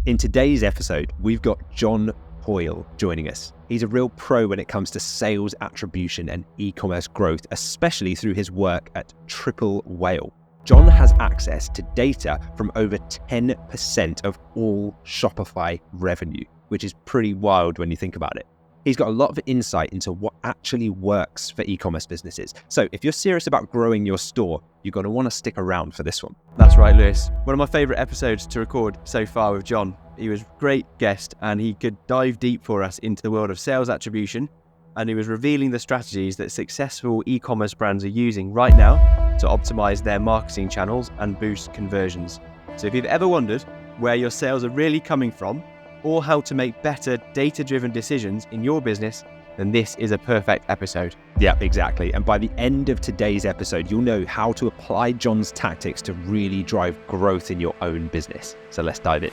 In today's episode, we've got John Coyle joining us. He's a real pro when it comes to sales attribution and e-commerce growth, especially through his work at Triple Whale. John has access to data from over 10% of all Shopify revenue, which is pretty wild when you think about it. He's got a lot of insight into what actually works for e-commerce businesses. So if you're serious about growing your store, you're going to want to stick around for this one. That's right, Lewis. One of my favourite episodes to record so far with John. He was a great guest and he could dive deep for us into the world of sales attribution, and he was revealing the strategies that successful e-commerce brands are using right now to optimise their marketing channels and boost conversions. So if you've ever wondered where your sales are really coming from, or how to make better data-driven decisions in your business, then this is a perfect episode. Yeah, exactly. And by the end of today's episode, you'll know how to apply John's tactics to really drive growth in your own business. So let's dive in.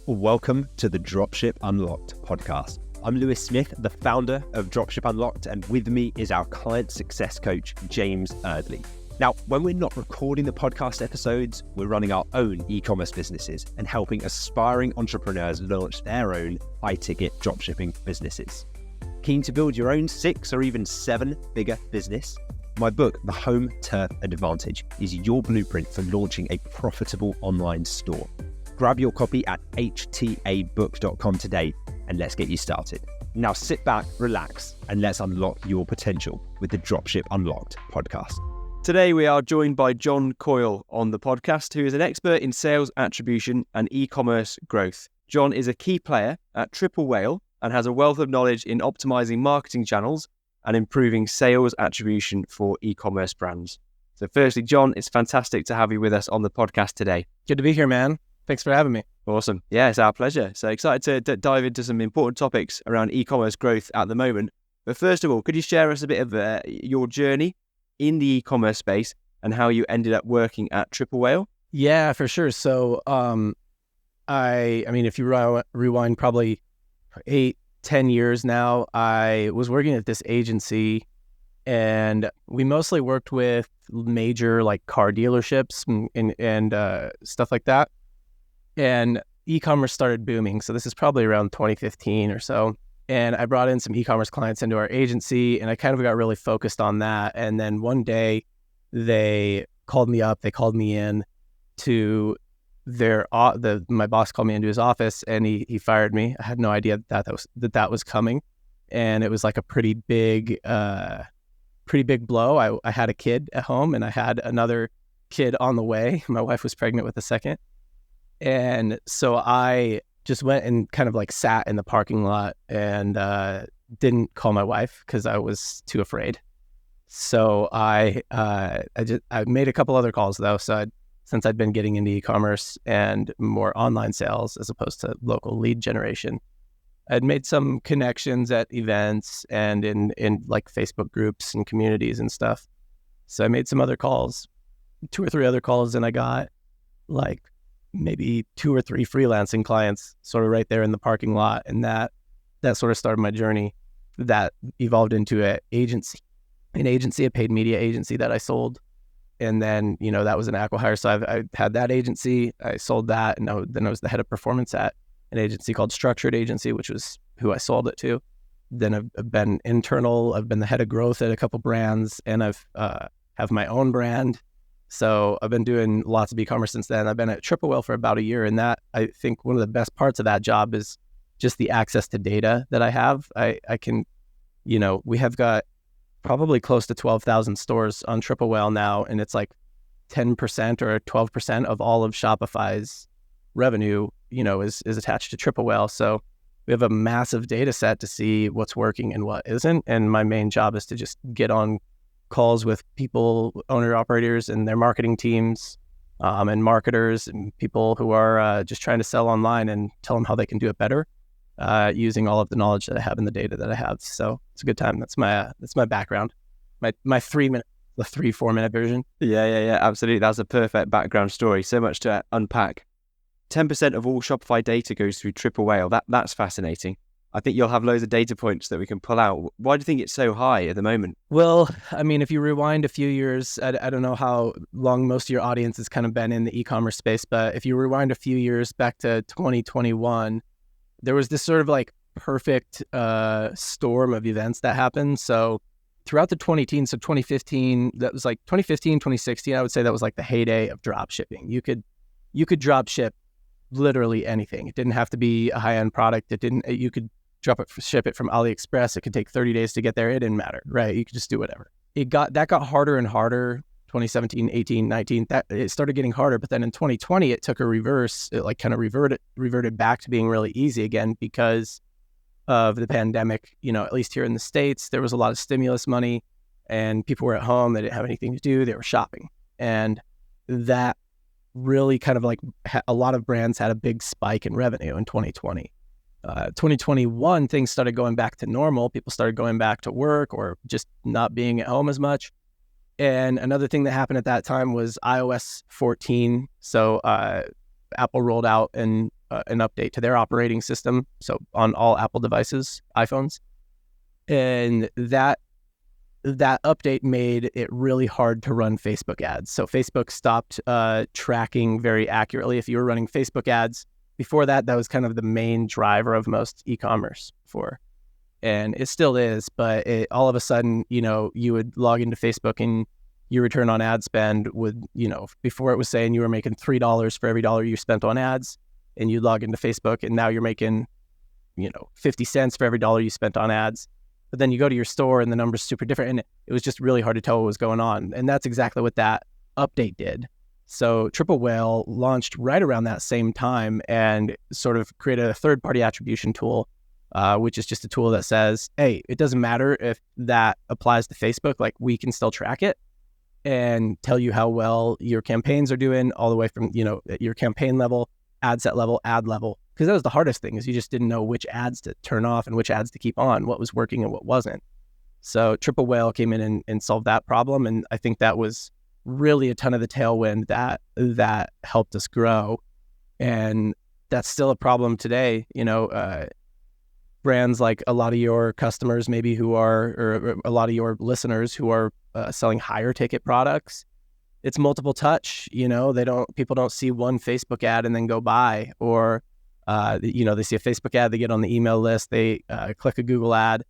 Welcome to the Dropship Unlocked podcast. I'm Lewis Smith, the founder of Dropship Unlocked, and with me is our client success coach, James Erdley. Now, when we're not recording the podcast episodes, we're running our own e-commerce businesses and helping aspiring entrepreneurs launch their own high-ticket dropshipping businesses. Keen to build your own 6 or even 7-figure business? My book, The Home Turf Advantage, is your blueprint for launching a profitable online store. Grab your copy at htabook.com today and let's get you started. Now sit back, relax, and let's unlock your potential with the Dropship Unlocked podcast. Today we are joined by John Coyle on the podcast, who is an expert in sales attribution and e-commerce growth. John is a key player at Triple Whale and has a wealth of knowledge in optimizing marketing channels and improving sales attribution for e-commerce brands. So firstly, John, it's fantastic to have you with us on the podcast today. Good to be here, man. Thanks for having me. Awesome. Yeah, it's our pleasure. So excited to dive into some important topics around e-commerce growth at the moment. But first of all, could you share us a bit of your journey in the e-commerce space and how you ended up working at Triple Whale? Yeah, for sure. So, I mean, if you rewind probably 8-10 years now, I was working at this agency and we mostly worked with major like car dealerships and stuff like that. And e-commerce started booming. So this is probably around 2015 or so. And I brought in some e-commerce clients into our agency and I kind of got really focused on that. And then one day they called me up, they called me in to my boss called me into his office and he fired me. I had no idea that was coming. And it was like a pretty big blow. I had a kid at home and I had another kid on the way. My wife was pregnant with a second. And so I just went and kind of like sat in the parking lot and didn't call my wife because I was too afraid. So I made a couple other calls though. So since I'd been getting into e-commerce and more online sales as opposed to local lead generation, I'd made some connections at events and in like Facebook groups and communities and stuff. So I made some other calls, 2 or 3 other calls, and I got like maybe 2 or 3 freelancing clients sort of right there in the parking lot. And that sort of started my journey that evolved into an agency, a paid media agency that I sold. And then, that was an acqui-hire. So I had that agency, I sold that. And then I was the head of performance at an agency called Structured Agency, which was who I sold it to. Then I've been internal, I've been the head of growth at a couple brands, and I've have my own brand. So I've been doing lots of e-commerce since then. I've been at Triple Whale for about a year, and that I think one of the best parts of that job is just the access to data that I have. I can, we have got probably close to 12,000 stores on Triple Whale now, and it's like 10% or 12% of all of Shopify's revenue, is attached to Triple Whale. So we have a massive data set to see what's working and what isn't. And my main job is to just get on calls with people, owner operators and their marketing teams, and marketers and people who are just trying to sell online and tell them how they can do it better, using all of the knowledge that I have and the data that I have. So it's a good time. That's my background. My 3-4 minute version. Yeah, absolutely. That's a perfect background story. So much to unpack. 10% of all Shopify data goes through Triple Whale. That's fascinating. I think you'll have loads of data points that we can pull out. Why do you think it's so high at the moment? Well, I mean, if you rewind a few years, I don't know how long most of your audience has kind of been in the e-commerce space, but if you rewind a few years back to 2021, there was this sort of like perfect storm of events that happened. So throughout the 2010s, so 2015, that was like 2015, 2016, I would say that was like the heyday of drop shipping. You could drop ship literally anything. It didn't have to be a high-end product. You could ship it from AliExpress. It could take 30 days to get there. It didn't matter, right? You could just do whatever. That got harder and harder. 2017, 18, 19, it started getting harder. But then in 2020, it took a reverse. It like kind of reverted back to being really easy again because of the pandemic. At least here in the States, there was a lot of stimulus money and people were at home. They didn't have anything to do. They were shopping. And that really kind of like a lot of brands had a big spike in revenue in 2020. 2021, things started going back to normal. People started going back to work or just not being at home as much. And another thing that happened at that time was iOS 14. So Apple rolled out an update to their operating system. So on all Apple devices, iPhones. And that update made it really hard to run Facebook ads. So Facebook stopped tracking very accurately. If you were running Facebook ads, before that was kind of the main driver of most e-commerce before. And it still is, but all of a sudden, you would log into Facebook and your return on ad spend would, before it was saying you were making $3 for every dollar you spent on ads, and you log into Facebook and now you're making, 50 cents for every dollar you spent on ads. But then you go to your store and the number's super different, and it was just really hard to tell what was going on. And that's exactly what that update did. So Triple Whale launched right around that same time and sort of created a third-party attribution tool, which is just a tool that says, hey, it doesn't matter if that applies to Facebook, like we can still track it and tell you how well your campaigns are doing all the way from, your campaign level, ad set level, ad level. Because that was the hardest thing, is you just didn't know which ads to turn off and which ads to keep on, what was working and what wasn't. So Triple Whale came in and solved that problem. And I think that was really a ton of the tailwind that helped us grow. And that's still a problem today. Brands like a lot of your customers maybe or a lot of your listeners who are selling higher ticket products, it's multiple touch. People don't see one Facebook ad and then go buy, or they see a Facebook ad, they get on the email list, they click a Google ad,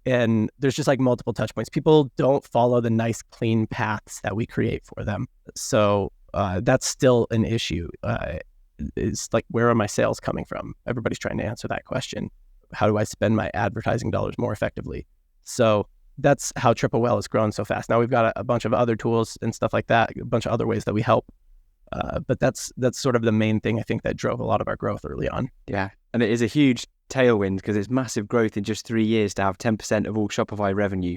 and there's just like multiple touch points. People don't follow the nice clean paths that we create for them. So that's still an issue. It's like, where are my sales coming from? Everybody's trying to answer that question. How do I spend my advertising dollars more effectively? So that's how Triple Whale has grown so fast. Now we've got a bunch of other tools and stuff like that, a bunch of other ways that we help. But that's sort of the main thing I think that drove a lot of our growth early on. Yeah, and it is a huge tailwind because it's massive growth in just 3 years to have 10% of all Shopify revenue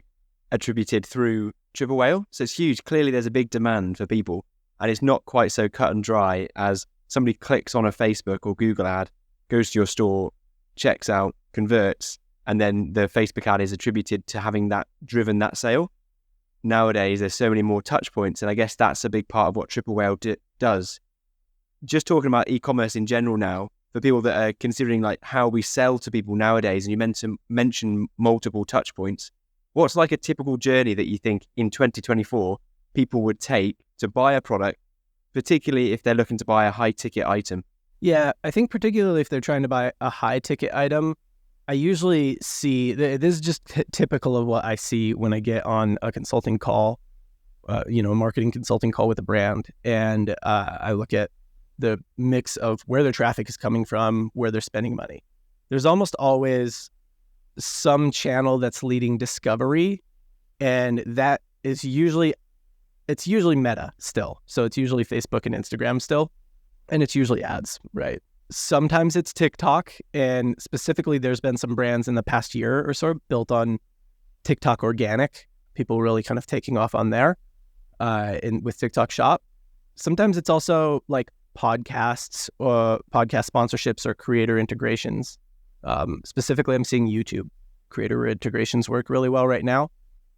attributed through Triple Whale. So it's huge. Clearly there's a big demand for people, and it's not quite so cut and dry as somebody clicks on a Facebook or Google ad, goes to your store, checks out, converts, and then the Facebook ad is attributed to having that driven that sale. Nowadays, there's so many more touch points, and I guess that's a big part of what Triple Whale does. Just talking about e-commerce in general now, for people that are considering like how we sell to people nowadays, and you mention multiple touch points, what's like a typical journey that you think in 2024 people would take to buy a product, particularly if they're looking to buy a high ticket item? Yeah, I think particularly if they're trying to buy a high ticket item, I usually see, this is just typical of what I see when I get on a consulting call, a marketing consulting call with a brand, and I look at the mix of where their traffic is coming from, where they're spending money. There's almost always some channel that's leading discovery, and that is usually Meta still. So it's usually Facebook and Instagram still, and it's usually ads, right? Sometimes it's TikTok, and specifically there's been some brands in the past year or so built on TikTok organic, people really kind of taking off on there with TikTok Shop. Sometimes it's also like podcasts or podcast sponsorships or creator integrations. Specifically, I'm seeing YouTube creator integrations work really well right now.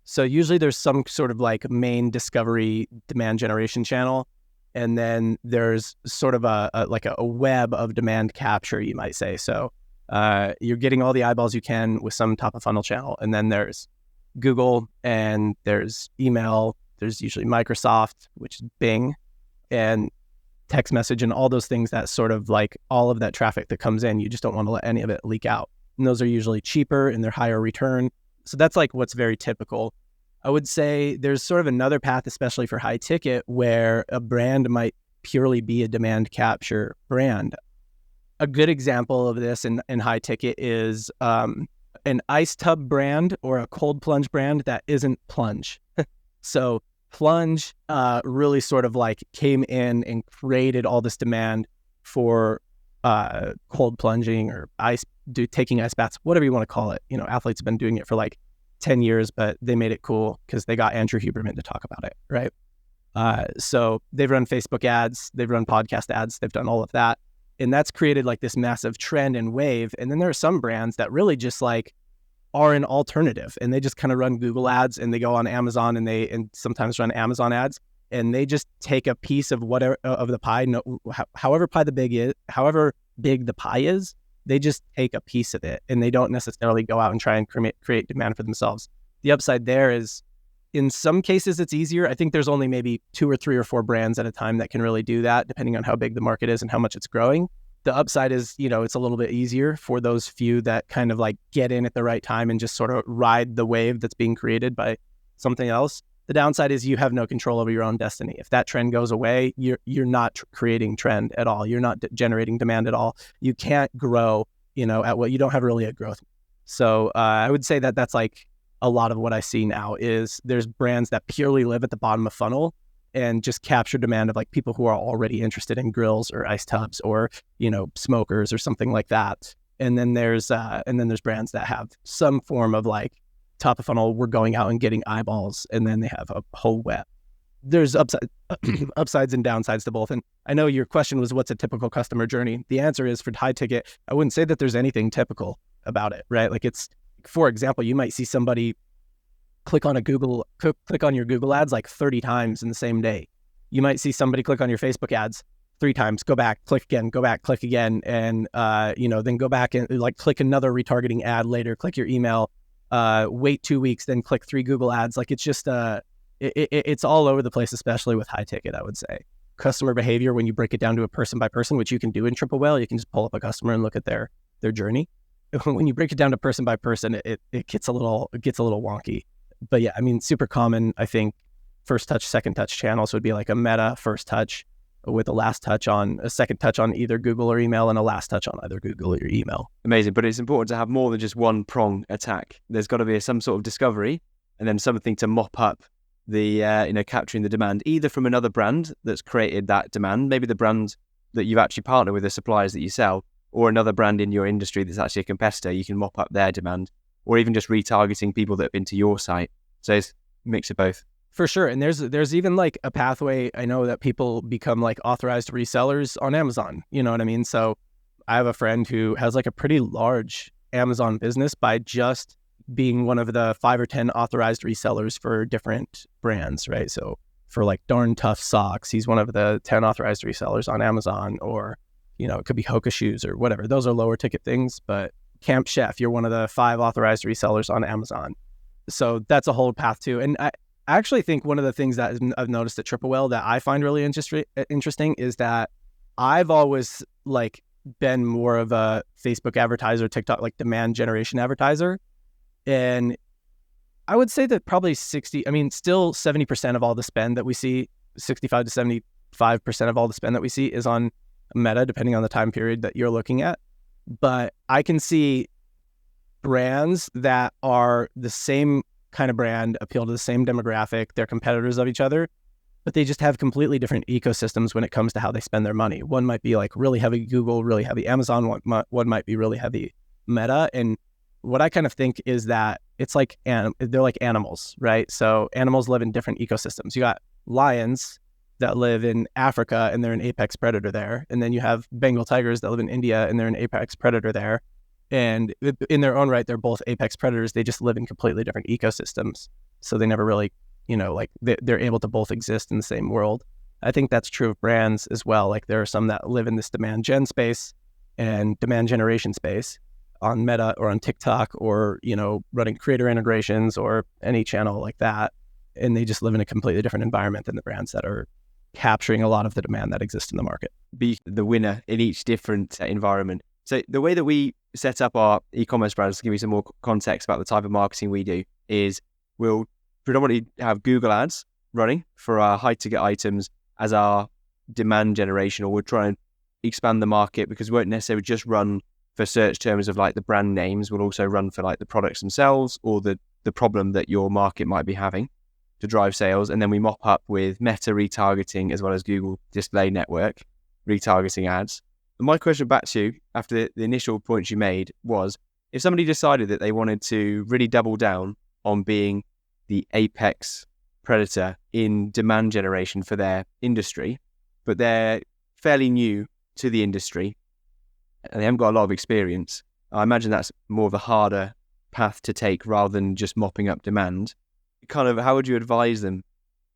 So usually there's some sort of like main discovery demand generation channel, and then there's sort of a web of demand capture, you might say. So You're getting all the eyeballs you can with some top of funnel channel. And then there's Google, and there's email. There's usually Microsoft, which is Bing, and text message, and all those things that sort of like all of that traffic that comes in. You just don't want to let any of it leak out. And those are usually cheaper and they're higher return. So that's like what's very typical. I would say there's sort of another path, especially for high ticket, where a brand might purely be a demand capture brand. A good example of this in high ticket is an ice tub brand or a cold plunge brand that isn't plunge. So plunge really sort of like came in and created all this demand for cold plunging or taking ice baths, whatever you want to call it. You know, athletes have been doing it for like 10 years, but they made it cool because they got Andrew Huberman to talk about it, right? So they've run Facebook ads, they've run podcast ads, they've done all of that. And that's created like this massive trend and wave. And then there are some brands that really just like are an alternative, and they just kind of run Google ads, and they go on Amazon, and sometimes run Amazon ads, and they just take a piece of whatever of the pie, however big the pie is, they just take a piece of it, and they don't necessarily go out and try and create demand for themselves. The upside there is, in some cases, it's easier. I think there's only maybe 2 or 3 or 4 brands at a time that can really do that, depending on how big the market is and how much it's growing. The upside is, you know, it's a little bit easier for those few that kind of like get in at the right time and just sort of ride the wave that's being created by something else. The downside is you have no control over your own destiny. If that trend goes away, you're not creating trend at all. You're not generating demand at all. You can't grow, you know, at what you don't have really a growth. So I would say that that's like a lot of what I see now is there's brands that purely live at the bottom of funnel and just capture demand of like people who are already interested in grills or ice tubs or, you know, smokers or something like that. And then there's brands that have some form of like top of funnel, we're going out and getting eyeballs, and then they have a whole web. There's upsides and downsides to both. And I know your question was, what's a typical customer journey? The answer is, for high ticket, I wouldn't say that there's anything typical about it, right? Like, it's, for example, you might see somebody click on your Google ads like 30 times in the same day. You might see somebody click on your Facebook ads 3 times, go back, click again, go back, click again, and then go back and like click another retargeting ad later, click your email, wait 2 weeks, then click 3 Google ads. Like, it's just it's all over the place, especially with high ticket, I would say. Customer behavior, when you break it down to a person by person, which you can do in Triple Whale, you can just pull up a customer and look at their journey. When you break it down to person by person, it gets a little wonky. But yeah, I mean, super common, I think, first touch, second touch channels would be like a meta first touch with a second touch on either Google or email, and a last touch on either Google or email. Amazing. But it's important to have more than just one prong attack. There's got to be some sort of discovery, and then something to mop up the, capturing the demand, either from another brand that's created that demand, maybe the brand that you've actually partnered with, the suppliers that you sell, or another brand in your industry that's actually a competitor. You can mop up their demand, or even just retargeting people that have been to your site. So it's a mix of both. For sure. And there's even like a pathway. I know that people become like authorized resellers on Amazon. You know what I mean? So I have a friend who has like a pretty large Amazon business by just being one of the 5 or 10 authorized resellers for different brands, right? So for like Darn Tough Socks, he's one of the 10 authorized resellers on Amazon, or, you know, it could be Hoka shoes or whatever. Those are lower ticket things, but Camp Chef, you're one of the 5 authorized resellers on Amazon. So that's a whole path too. And I actually think one of the things that I've noticed at Triple Whale that I find really interesting is that I've always like been more of a Facebook advertiser, TikTok, like demand generation advertiser. And I would say that probably still 70% of all the spend that we see, 65 to 75% of all the spend that we see is on Meta, depending on the time period that you're looking at. But I can see brands that are the same kind of brand, appeal to the same demographic, they're competitors of each other, but they just have completely different ecosystems when it comes to how they spend their money. One might be like really heavy Google, really heavy Amazon, one might be really heavy Meta. And what I kind of think is that it's like, they're like animals, right? So animals live in different ecosystems. You got lions that live in Africa and they're an apex predator there. And then you have Bengal tigers that live in India and they're an apex predator there. And in their own right, they're both apex predators. They just live in completely different ecosystems. So they never really, they're able to both exist in the same world. I think that's true of brands as well. Like, there are some that live in this demand gen space and demand generation space. on Meta or on TikTok or, running creator integrations or any channel like that. And they just live in a completely different environment than the brands that are capturing a lot of the demand that exists in the market. Be the winner in each different environment. So the way that we set up our e-commerce brands, to give you some more context about the type of marketing we do, is we'll predominantly have Google ads running for our high ticket items as our demand generation, or we'll try and expand the market, because we won't necessarily just run for search terms of like the brand names. We'll also run for like the products themselves or the problem that your market might be having to drive sales. And then we mop up with Meta retargeting as well as Google Display Network retargeting ads. And my question back to you after the initial points you made was, if somebody decided that they wanted to really double down on being the apex predator in demand generation for their industry, but they're fairly new to the industry and they haven't got a lot of experience, I imagine that's more of a harder path to take rather than just mopping up demand. Kind of, how would you advise them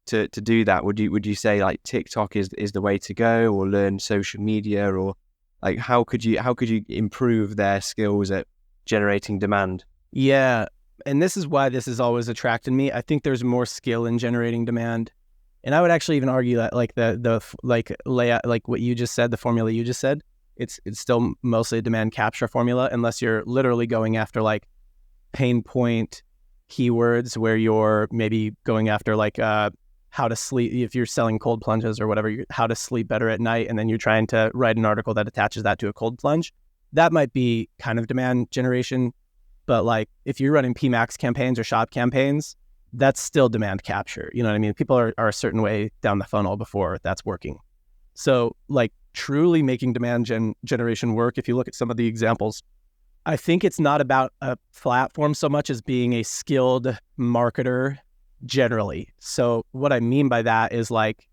to do that? Would you say like TikTok is the way to go, or learn social media, or like how could you improve their skills at generating demand? Yeah, and this is why this has always attracted me. I think there's more skill in generating demand, and I would actually even argue that like the like layout, like what you just said, the formula you just said, it's still mostly a demand capture formula, unless you're literally going after like pain point keywords where you're maybe going after like how to sleep, if you're selling cold plunges or whatever, how to sleep better at night, and then you're trying to write an article that attaches that to a cold plunge. That might be kind of demand generation. But like if you're running PMAX campaigns or shop campaigns, that's still demand capture. You know what I mean? People are a certain way down the funnel before that's working. So like truly making demand generation work, if you look at some of the examples, I think it's not about a platform so much as being a skilled marketer generally. So what I mean by that is like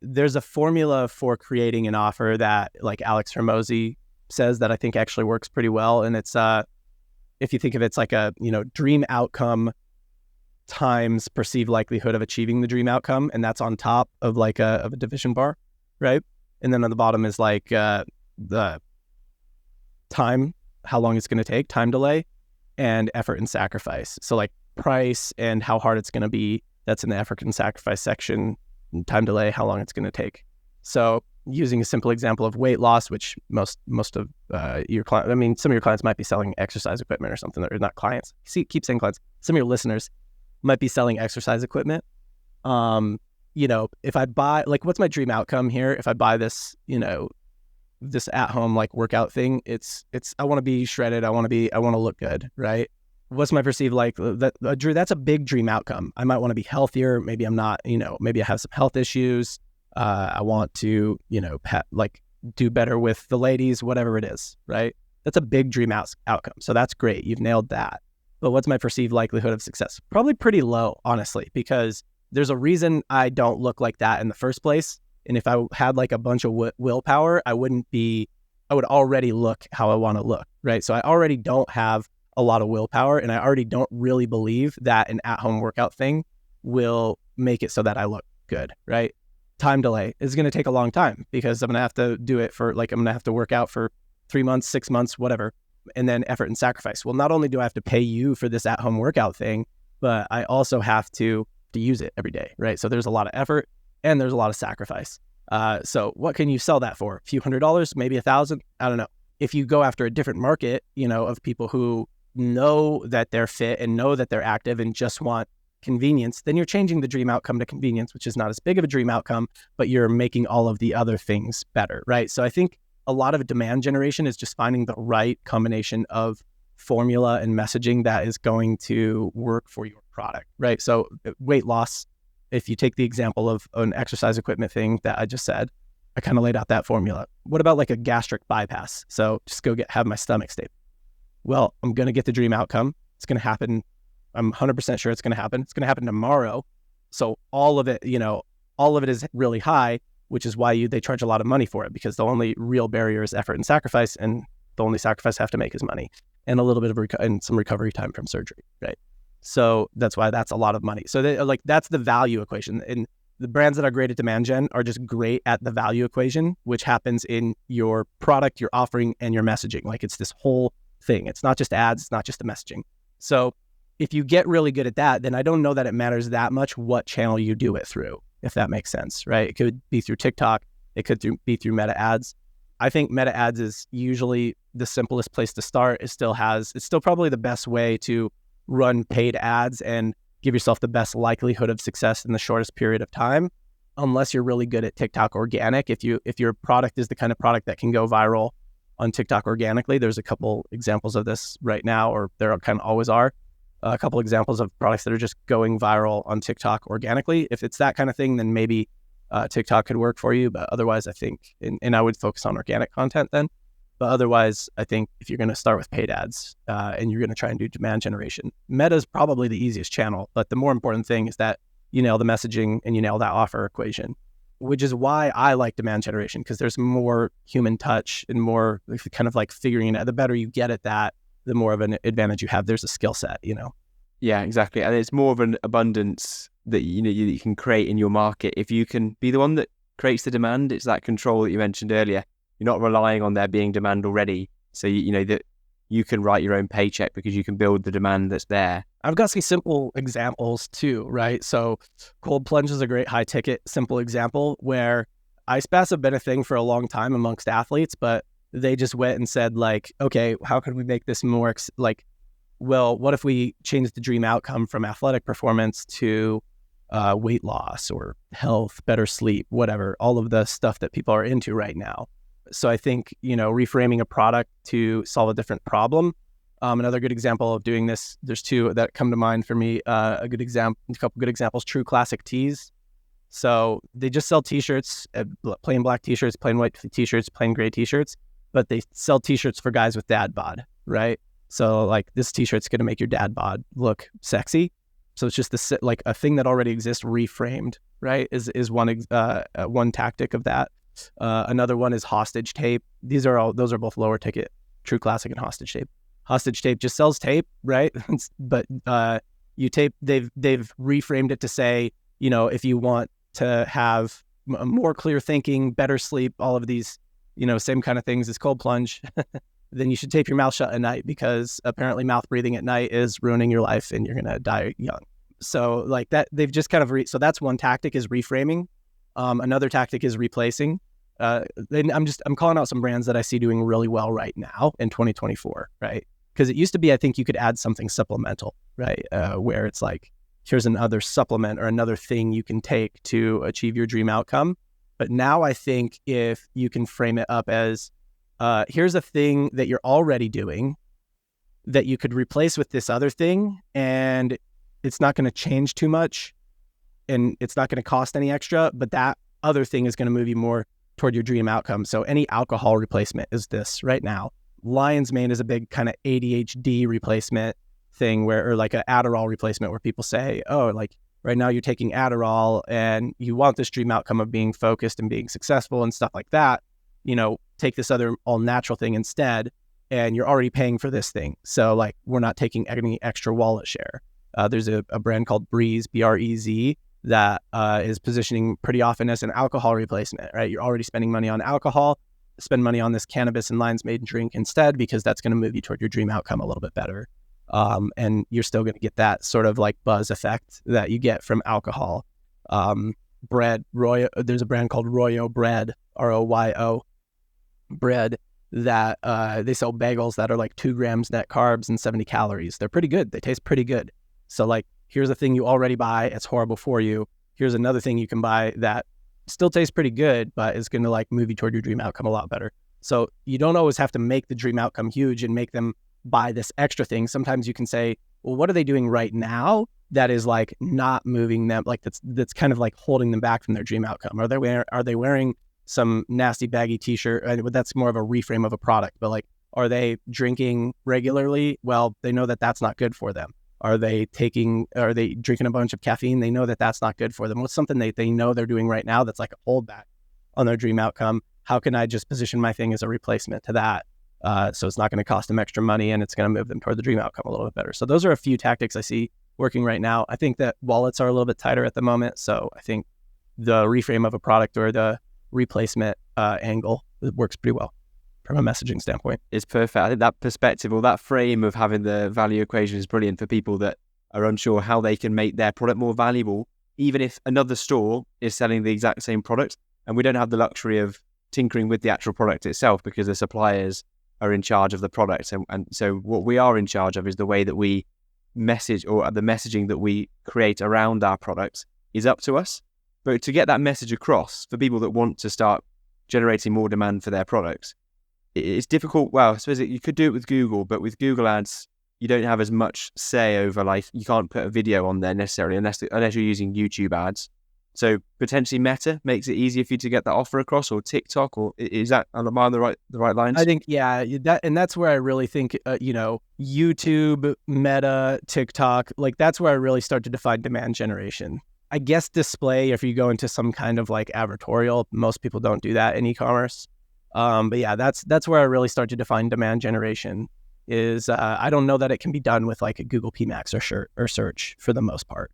there's a formula for creating an offer that like Alex Hormozi says that I think actually works pretty well. And it's if you think of it's like a dream outcome times perceived likelihood of achieving the dream outcome, and that's on top of like a division bar, right? And then on the bottom is like the time, how long it's going to take, time delay, and effort and sacrifice. So like price and how hard it's going to be, that's in the effort and sacrifice section. And time delay, how long it's going to take. So using a simple example of weight loss, which most of your clients, I mean, some of your clients might be selling exercise equipment or something, or not clients. Keep saying clients. Some of your listeners might be selling exercise equipment. If I buy, like, what's my dream outcome here? If I buy this, this at-home like workout thing, it's I want to be shredded. I want to look good, right? What's my perceived Drew? That's a big dream outcome. I might want to be healthier. Maybe I'm not. Maybe I have some health issues. I want to do better with the ladies, whatever it is, right? That's a big dream outcome. So that's great. You've nailed that. But what's my perceived likelihood of success? Probably pretty low, honestly, because there's a reason I don't look like that in the first place. And if I had like a bunch of willpower, I would already look how I want to look, right? So I already don't have a lot of willpower, and I already don't really believe that an at-home workout thing will make it so that I look good, right? Time delay is going to take a long time because I'm going to have to do it for I'm going to have to work out for 3 months, 6 months, whatever. And then effort and sacrifice. Well, not only do I have to pay you for this at-home workout thing, but I also have to use it every day, right? So there's a lot of effort and there's a lot of sacrifice. So what can you sell that for? A few $100s, maybe $1,000? I don't know. If you go after a different market, of people who know that they're fit and know that they're active and just want convenience, then you're changing the dream outcome to convenience, which is not as big of a dream outcome, but you're making all of the other things better, right? So I think a lot of demand generation is just finding the right combination of formula and messaging that is going to work for your product, right? So weight loss, if you take the example of an exercise equipment thing that I just said, I kind of laid out that formula. What about like a gastric bypass? So just have my stomach stable. Well, I'm going to get the dream outcome. It's going to happen. I'm 100% sure it's going to happen. It's going to happen tomorrow. So all of it is really high, which is why they charge a lot of money for it, because the only real barrier is effort and sacrifice, and the only sacrifice I have to make is money and a little bit of and some recovery time from surgery, right? So that's why that's a lot of money. So that's the value equation. And the brands that are great at demand gen are just great at the value equation, which happens in your product, your offering, and your messaging. Like it's this whole thing. It's not just ads, it's not just the messaging. So if you get really good at that, then I don't know that it matters that much what channel you do it through, if that makes sense, right? It could be through TikTok, it could be through Meta ads. I think Meta ads is usually the simplest place to start. It's still probably the best way to run paid ads and give yourself the best likelihood of success in the shortest period of time, unless you're really good at TikTok organic. If your product is the kind of product that can go viral on TikTok organically, there's a couple examples of this right now, or there kind of always are. A couple examples of products that are just going viral on TikTok organically. If it's that kind of thing, then maybe TikTok could work for you. But otherwise, I think, and I would focus on organic content then. But otherwise, I think if you're going to start with paid ads and you're going to try and do demand generation, Meta is probably the easiest channel. But the more important thing is that you nail the messaging and you nail that offer equation, which is why I like demand generation, because there's more human touch and more kind of like figuring it out. The better you get at that, the more of an advantage you have. There's a skill set, Yeah, exactly. And it's more of an abundance that you can create in your market. If you can be the one that creates the demand, it's that control that you mentioned earlier. You're not relying on there being demand already. So you know that you can write your own paycheck because you can build the demand that's there. I've got some simple examples too, right? So cold plunge is a great high ticket, simple example where ice baths have been a thing for a long time amongst athletes, but they just went and said like, okay, how could we make this more well, what if we change the dream outcome from athletic performance to weight loss or health, better sleep, whatever, all of the stuff that people are into right now. So I think, reframing a product to solve a different problem. Another good example of doing this, there's two that come to mind for me. A couple good examples, True Classic Tees. So they just sell t-shirts, plain black t-shirts, plain white t-shirts, plain gray t-shirts, but they sell t-shirts for guys with dad bod, right? So like this t-shirt's going to make your dad bod look sexy. So it's just like a thing that already exists reframed, right? Is one tactic of that. Another one is hostage tape. Those are both lower ticket, True Classic and hostage tape. Hostage tape just sells tape, right? But they've reframed it to say, if you want to have more clear thinking, better sleep, all of these, same kind of things as cold plunge, then you should tape your mouth shut at night, because apparently mouth breathing at night is ruining your life and you're going to die young. So like that, they've just kind of, so that's one tactic, is reframing. Another tactic is replacing. I'm calling out some brands that I see doing really well right now in 2024, right? Because it used to be, I think you could add something supplemental, right? Where it's like, here's another supplement or another thing you can take to achieve your dream outcome. But now I think if you can frame it up as, here's a thing that you're already doing that you could replace with this other thing, and it's not going to change too much and it's not going to cost any extra, but that other thing is going to move you more toward your dream outcome. So any alcohol replacement is this right now. Lion's Mane is a big kind of ADHD replacement thing or like an Adderall replacement, where people say, oh, like right now you're taking Adderall and you want this dream outcome of being focused and being successful and stuff like that. Take this other all natural thing instead, and you're already paying for this thing. So like, we're not taking any extra wallet share. There's a brand called Breeze, BREZ, that is positioning pretty often as an alcohol replacement, right? You're already spending money on alcohol, spend money on this cannabis and Lion's Mane drink instead, because that's going to move you toward your dream outcome a little bit better. And you're still going to get that sort of like buzz effect that you get from alcohol. Bread, there's a brand called Royo Bread, ROYO bread, that they sell bagels that are like 2 grams net carbs and 70 calories. They're pretty good. They taste pretty good. So like, here's a thing you already buy, it's horrible for you. Here's another thing you can buy that still tastes pretty good, but is going to like move you toward your dream outcome a lot better. So you don't always have to make the dream outcome huge and make them buy this extra thing. Sometimes you can say, well, what are they doing right now that is like not moving them, like that's kind of like holding them back from their dream outcome? Are they wearing some nasty baggy t-shirt? That's more of a reframe of a product, but like, are they drinking regularly? Well, they know that that's not good for them. Are they drinking a bunch of caffeine? They know that that's not good for them. What's something they know they're doing right now that's like a holdback on their dream outcome? How can I just position my thing as a replacement to that? So it's not going to cost them extra money and it's going to move them toward the dream outcome a little bit better. So those are a few tactics I see working right now. I think that wallets are a little bit tighter at the moment. So I think the reframe of a product or the replacement angle works pretty well. from a messaging standpoint. It's perfect. I think that perspective or that frame of having the value equation is brilliant for people that are unsure how they can make their product more valuable, even if another store is selling the exact same product. And we don't have the luxury of tinkering with the actual product itself because the suppliers are in charge of the product. And so what we are in charge of is the way that we message, or the messaging that we create around our products is up to us. But to get that message across for people that want to start generating more demand for their products, it's difficult. Well, I suppose you could do it with Google, but with Google Ads, you don't have as much say over, like, you can't put a video on there necessarily unless you're using YouTube ads. So potentially Meta makes it easier for you to get that offer across, or TikTok, or is that, am I on the right lines? I think, yeah, that's where I really think, YouTube, Meta, TikTok, like that's where I really start to define demand generation. I guess display, if you go into some kind of like advertorial, most people don't do that in e-commerce. But yeah, that's where I really start to define demand generation. Is I don't know that it can be done with like a Google PMax or search for the most part.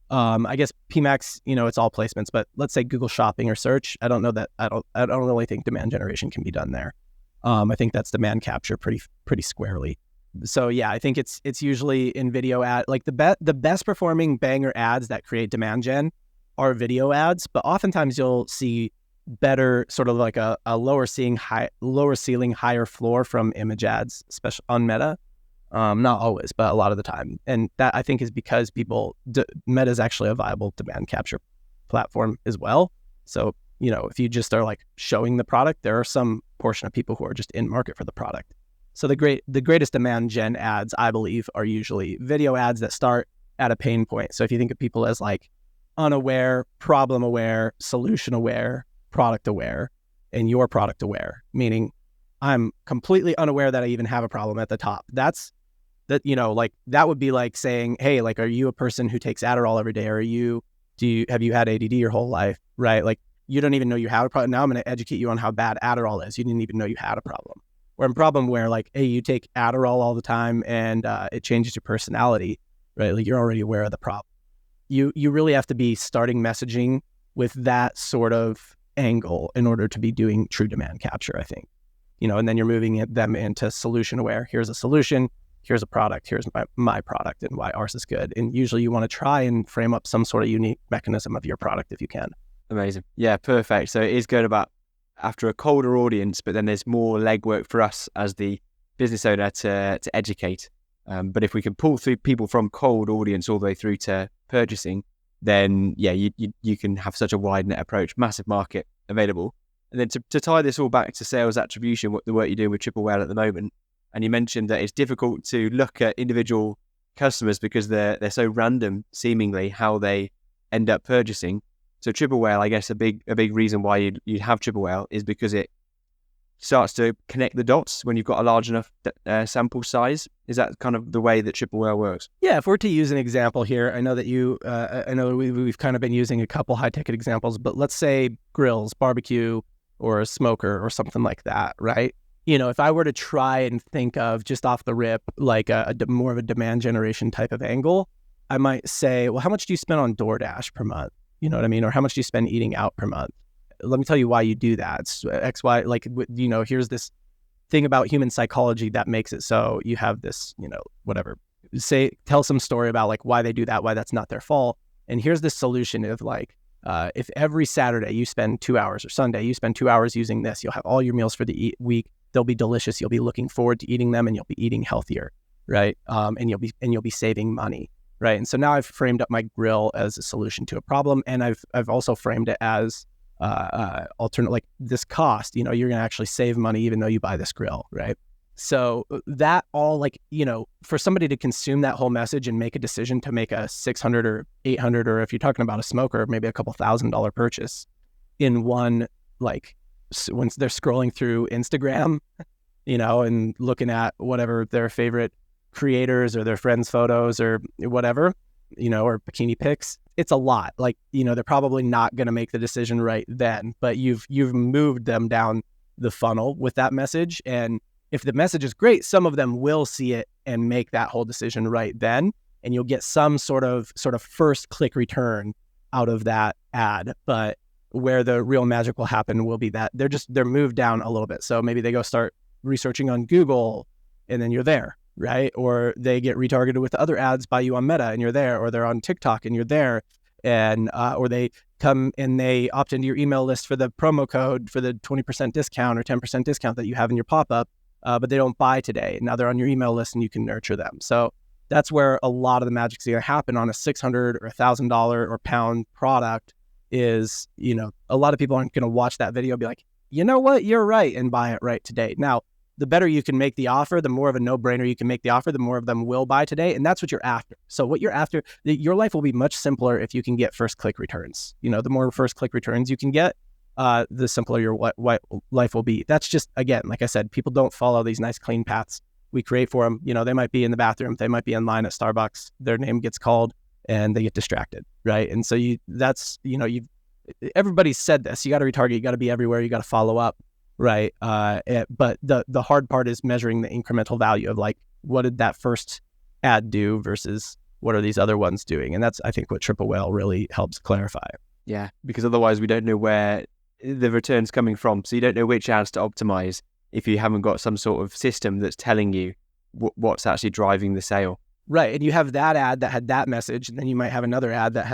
I guess PMax, it's all placements, but let's say Google Shopping or search. I don't know that. I don't really think demand generation can be done there. I think that's demand capture pretty squarely. So yeah, I think it's usually in video ad. Like the best performing banger ads that create demand gen are video ads, but oftentimes you'll see better sort of like a lower ceiling, higher floor from image ads, especially on Meta. Not always, but a lot of the time. And that, I think, is because Meta is actually a viable demand capture platform as well. So, if you just are like showing the product, there are some portion of people who are just in market for the product. So the greatest demand gen ads, I believe, are usually video ads that start at a pain point. So if you think of people as like unaware, problem aware, solution aware, product aware, and you're product aware, meaning I'm completely unaware that I even have a problem at the top. That would be like saying, hey, like, are you a person who takes Adderall every day? Or have you had ADD your whole life? Right? Like, you don't even know you have a problem. Now I'm going to educate you on how bad Adderall is. You didn't even know you had a problem. Or a problem where like, hey, you take Adderall all the time and it changes your personality, right? Like, you're already aware of the problem. You really have to be starting messaging with that sort of angle in order to be doing true demand capture, I think. And then you're moving them into solution aware. Here's a solution, here's a product, here's my product and why ours is good. And usually you want to try and frame up some sort of unique mechanism of your product if you can. Amazing. Yeah, perfect. So it is going about after a colder audience, but then there's more legwork for us as the business owner to educate. But if we can pull through people from cold audience all the way through to purchasing, then yeah, you can have such a wide net approach, massive market available. And then to tie this all back to sales attribution, the work you're doing with Triple Whale at the moment, and you mentioned that it's difficult to look at individual customers because they're so random, seemingly, how they end up purchasing. So Triple Whale, I guess a big reason why you'd have Triple Whale is because it starts to connect the dots when you've got a large enough sample size. Is that kind of the way that Triple Whale works? Yeah, if we're to use an example here, I know that we've kind of been using a couple high ticket examples, but let's say grills, barbecue, or a smoker or something like that, right? If I were to try and think of just off the rip, like a more of a demand generation type of angle, I might say, well, how much do you spend on DoorDash per month? You know what I mean? Or how much do you spend eating out per month? Let me tell you why you do that. It's X, Y, like, here's this thing about human psychology that makes it so you have this, whatever. Tell some story about like why they do that, why that's not their fault. And here's this solution of like, if every Saturday you spend 2 hours or Sunday, you spend 2 hours using this, you'll have all your meals for the week. They'll be delicious. You'll be looking forward to eating them and you'll be eating healthier, right? And you'll be saving money, right? And so now I've framed up my grill as a solution to a problem. And I've also framed it as alternate, like this cost, you're going to actually save money even though you buy this grill, right? So that all like, for somebody to consume that whole message and make a decision to make a $600 or $800, or if you're talking about a smoker, maybe a couple $1,000 purchase in one, like when they're scrolling through Instagram, and looking at whatever their favorite creators or their friends' photos or whatever, or bikini pics, it's a lot. Like, they're probably not going to make the decision right then, but you've moved them down the funnel with that message. And if the message is great, some of them will see it and make that whole decision right then. And you'll get some sort of first click return out of that ad. But where the real magic will happen will be that they're moved down a little bit. So maybe they go start researching on Google and then you're there, right? Or they get retargeted with other ads by you on Meta and you're there, or they're on TikTok and you're there, and or they come and they opt into your email list for the promo code for the 20% discount or 10% discount that you have in your pop-up, but they don't buy today. Now they're on your email list and you can nurture them. So that's where a lot of the magic's going to happen on a $600 or $1,000 or pound product is, a lot of people aren't going to watch that video and be like, you know what, you're right, and buy it right today. Now, the better you can make the offer, the more of a no-brainer you can make the offer, the more of them will buy today. And that's what you're after. So what you're after, your life will be much simpler if you can get first click returns. The more first click returns you can get, the simpler your life will be. That's just, again, like I said, people don't follow these nice clean paths we create for them. They might be in the bathroom, they might be in line at Starbucks, their name gets called and they get distracted, right? And so everybody's said this, you got to retarget, you got to be everywhere, you got to follow up. Right. But the hard part is measuring the incremental value of like, what did that first ad do versus what are these other ones doing? And that's, I think, what Triple Whale really helps clarify. Yeah, because otherwise we don't know where the return's coming from. So you don't know which ads to optimize if you haven't got some sort of system that's telling you what's actually driving the sale. Right. And you have that ad that had that message, and then you might have another ad that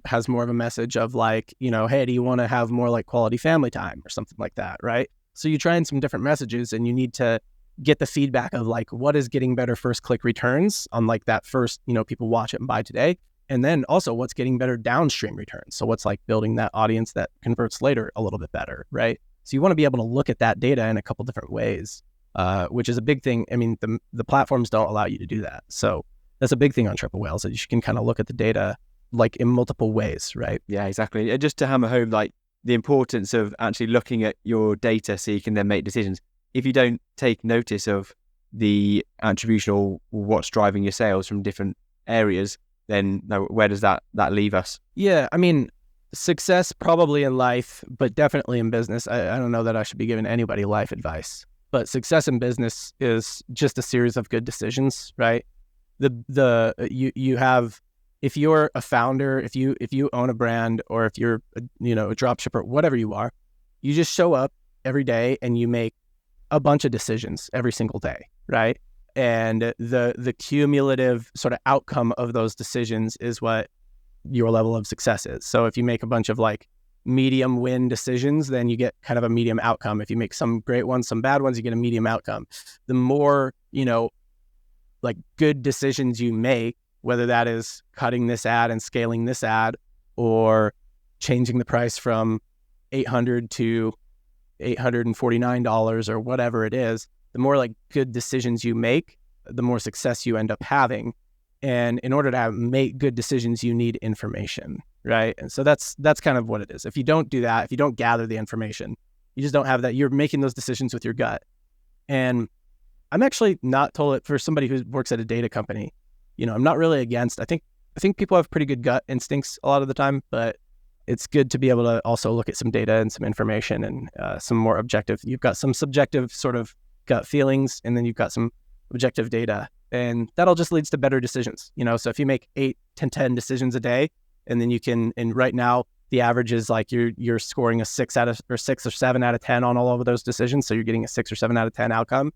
has more of a message of like, hey, do you want to have more like quality family time or something like that, right? So you try in some different messages and you need to get the feedback of like, what is getting better first click returns on like that first, people watch it and buy today. And then also what's getting better downstream returns. So what's like building that audience that converts later a little bit better, right? So you want to be able to look at that data in a couple different ways, which is a big thing. I mean, the platforms don't allow you to do that. So that's a big thing on Triple Whale. So you can kind of look at the data like in multiple ways, right? Yeah, exactly. Just to hammer home, like, the importance of actually looking at your data so you can then make decisions. If you don't take notice of the attribution or what's driving your sales from different areas, then where does that leave us? Yeah, I mean, success probably in life, but definitely in business. I don't know that I should be giving anybody life advice, but success in business is just a series of good decisions, right? You have, if you're a founder, if you own a brand, or if you're a dropshipper, whatever you are, you just show up every day and you make a bunch of decisions every single day, right? And the cumulative sort of outcome of those decisions is what your level of success is. So if you make a bunch of like medium win decisions, then you get kind of a medium outcome. If you make some great ones, some bad ones, you get a medium outcome. The more, like good decisions you make, whether that is cutting this ad and scaling this ad, or changing the price from $800 to $849 or whatever it is, the more like good decisions you make, the more success you end up having. And in order to make good decisions, you need information, right? And so that's kind of what it is. If you don't do that, if you don't gather the information, you just don't have that. You're making those decisions with your gut. And I'm actually not told it for somebody who works at a data company. I'm not really against. I think people have pretty good gut instincts a lot of the time, but it's good to be able to also look at some data and some information and some more objective. You've got some subjective sort of gut feelings, and then you've got some objective data, and that all just leads to better decisions. So if you make 8 to 10 decisions a day, and then you can, and right now the average is like you're scoring a 6 or 7 out of 10 on all of those decisions, so you're getting a 6 or 7 out of 10 outcome.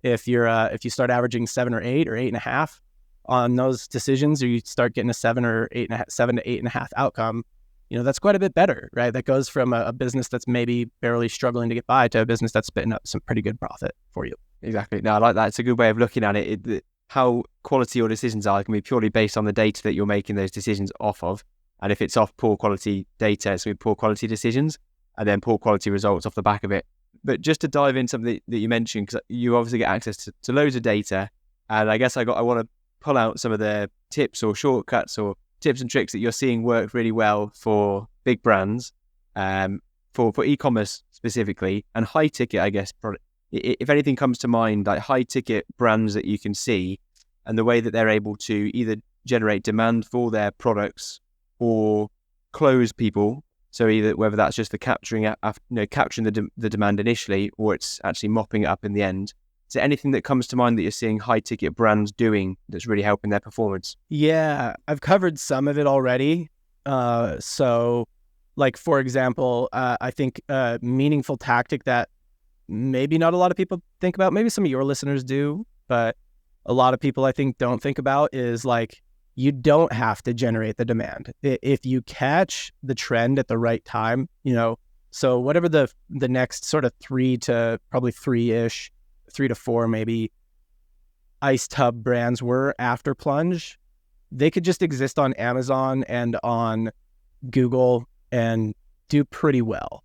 If you start averaging 7 or 8 or 8.5 on those decisions, or you start getting a 7 to 8.5 outcome, that's quite a bit better, right? That goes from a business that's maybe barely struggling to get by to a business that's spitting up some pretty good profit for you. Exactly. No, I like that. It's a good way of looking at it. How quality your decisions are can be purely based on the data that you're making those decisions off of. And if it's off poor quality data, it's going to be poor quality decisions, and then poor quality results off the back of it. But just to dive in something that you mentioned, because you obviously get access to loads of data, and I guess I want to pull out some of the tips or shortcuts or tips and tricks that you're seeing work really well for big brands, for e-commerce specifically, and high ticket, I guess, product. If anything comes to mind, like high ticket brands that you can see, and the way that they're able to either generate demand for their products or close people. So either whether that's just the capturing the demand initially, or it's actually mopping it up in the end. Is there anything that comes to mind that you're seeing high ticket brands doing that's really helping their performance? Yeah, I've covered some of it already. So like, for example, I think a meaningful tactic that maybe not a lot of people think about, maybe some of your listeners do, but a lot of people I think don't think about is like, you don't have to generate the demand. If you catch the trend at the right time, so whatever the next sort of 3 to 4 maybe ice tub brands were after plunge, they could just exist on Amazon and on Google and do pretty well.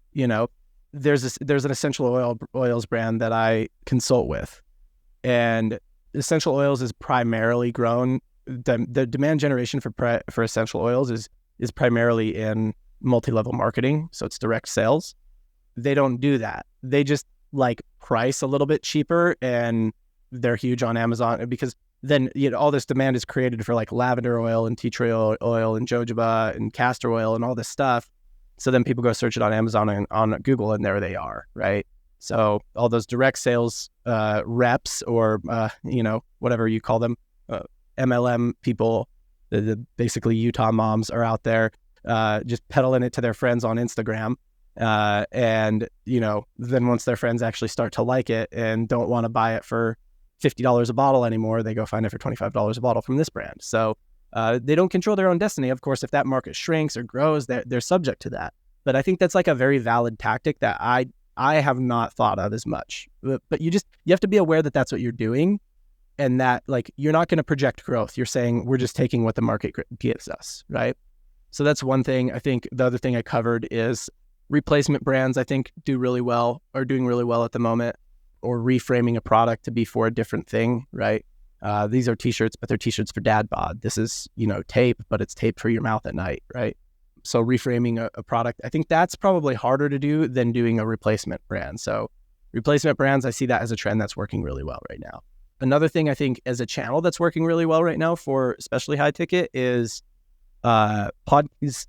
There's an essential oils brand that I consult with, and essential oils is primarily grown. The demand generation for essential oils is primarily in multi-level marketing, so it's direct sales. They don't do that. They just like price a little bit cheaper, and they're huge on Amazon because then all this demand is created for like lavender oil and tea tree oil and jojoba and castor oil and all this stuff. So then people go search it on Amazon and on Google, and there they are, right? So all those direct sales reps or whatever you call them, MLM people, the basically Utah moms are out there just peddling it to their friends on Instagram. And then once their friends actually start to like it and don't want to buy it for $50 a bottle anymore, they go find it for $25 a bottle from this brand. So they don't control their own destiny. Of course, if that market shrinks or grows, they're subject to that. But I think that's like a very valid tactic that I have not thought of as much. But you have to be aware that that's what you're doing, and that like you're not going to project growth. You're saying we're just taking what the market gives us, right? So that's one thing. I think the other thing I covered is replacement brands. I think are doing really well at the moment, or reframing a product to be for a different thing, right? These are t-shirts, but they're t-shirts for dad bod. This is, tape, but it's tape for your mouth at night, right? So reframing a product, I think that's probably harder to do than doing a replacement brand. So replacement brands, I see that as a trend that's working really well right now. Another thing I think as a channel that's working really well right now for especially high ticket is podcast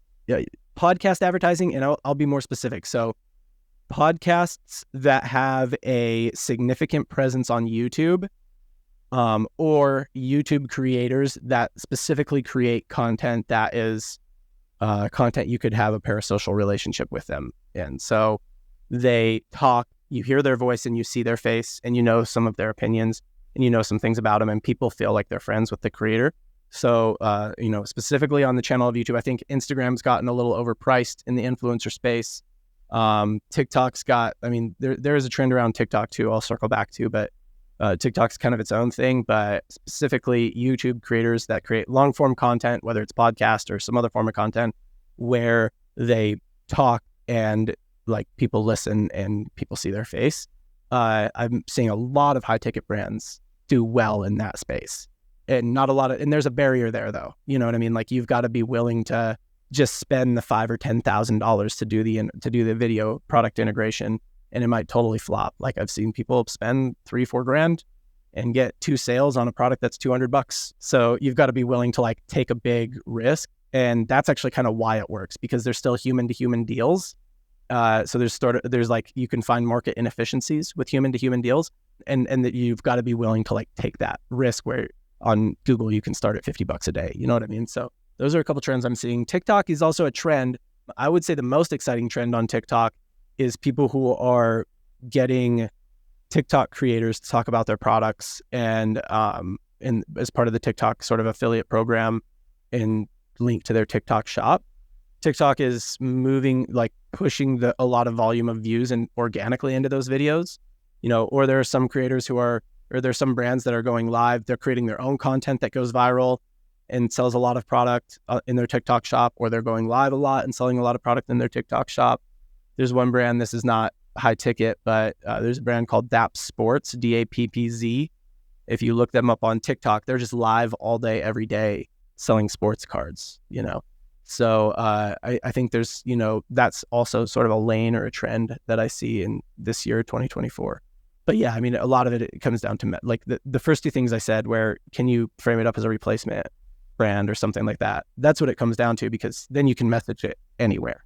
advertising. And I'll be more specific. So podcasts that have a significant presence on YouTube, or YouTube creators that specifically create content that is content you could have a parasocial relationship with them. And so they talk, you hear their voice and you see their face and some of their opinions and some things about them, and people feel like they're friends with the creator. So, specifically on the channel of YouTube, I think Instagram's gotten a little overpriced in the influencer space. TikTok's got, there is a trend around TikTok too, I'll circle back to, but TikTok's kind of its own thing, but specifically YouTube creators that create long form content, whether it's podcast or some other form of content where they talk and like people listen and people see their face. I'm seeing a lot of high ticket brands do well in that space, and and there's a barrier there though. You know what I mean? Like you've got to be willing to just spend the $5,000 or $10,000 to do the video product integration, and it might totally flop. Like I've seen people spend $3-4 grand and get 2 sales on a product that's $200. So you've got to be willing to like take a big risk, and that's actually kind of why it works, because there's still human to human deals. So there's like you can find market inefficiencies with human to human deals, and that you've got to be willing to like take that risk. Where on Google you can start at $50 a day. You know what I mean? So those are a couple trends I'm seeing. TikTok is also a trend. I would say the most exciting trend on TikTok is people who are getting TikTok creators to talk about their products and as part of the TikTok sort of affiliate program and link to their TikTok shop. TikTok is moving, like pushing a lot of volume of views and organically into those videos, or there are some creators or there's some brands that are going live. They're creating their own content that goes viral and sells a lot of product in their TikTok shop, or they're going live a lot and selling a lot of product in their TikTok shop. There's one brand, this is not high ticket, but there's a brand called DAPP Sports, DAPPZ. If you look them up on TikTok, they're just live all day, every day, selling sports cards, So I think there's, that's also sort of a lane or a trend that I see in this year, 2024. But yeah, a lot of it comes down to like the first 2 things I said, where can you frame it up as a replacement brand or something like that? That's what it comes down to, because then you can message it anywhere,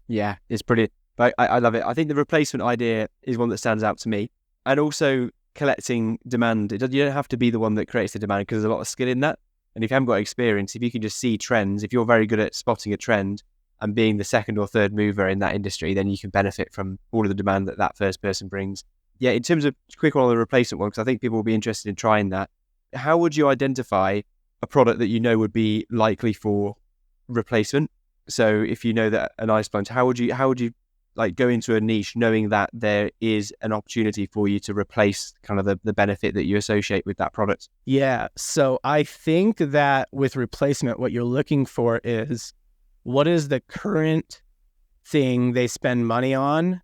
Yeah, it's brilliant. But I love it. I think the replacement idea is one that stands out to me. And also collecting demand. You don't have to be the one that creates the demand, because there's a lot of skill in that. And if you haven't got experience, if you can just see trends, if you're very good at spotting a trend and being the second or third mover in that industry, then you can benefit from all of the demand that that first person brings. Yeah, in terms of quick one on the replacement one, because I think people will be interested in trying that. How would you identify a product that you know would be likely for replacement? So if you know that an ice sponge, how would you like go into a niche knowing that there is an opportunity for you to replace kind of the benefit that you associate with that product? Yeah. So I think that with replacement, what you're looking for is what is the current thing they spend money on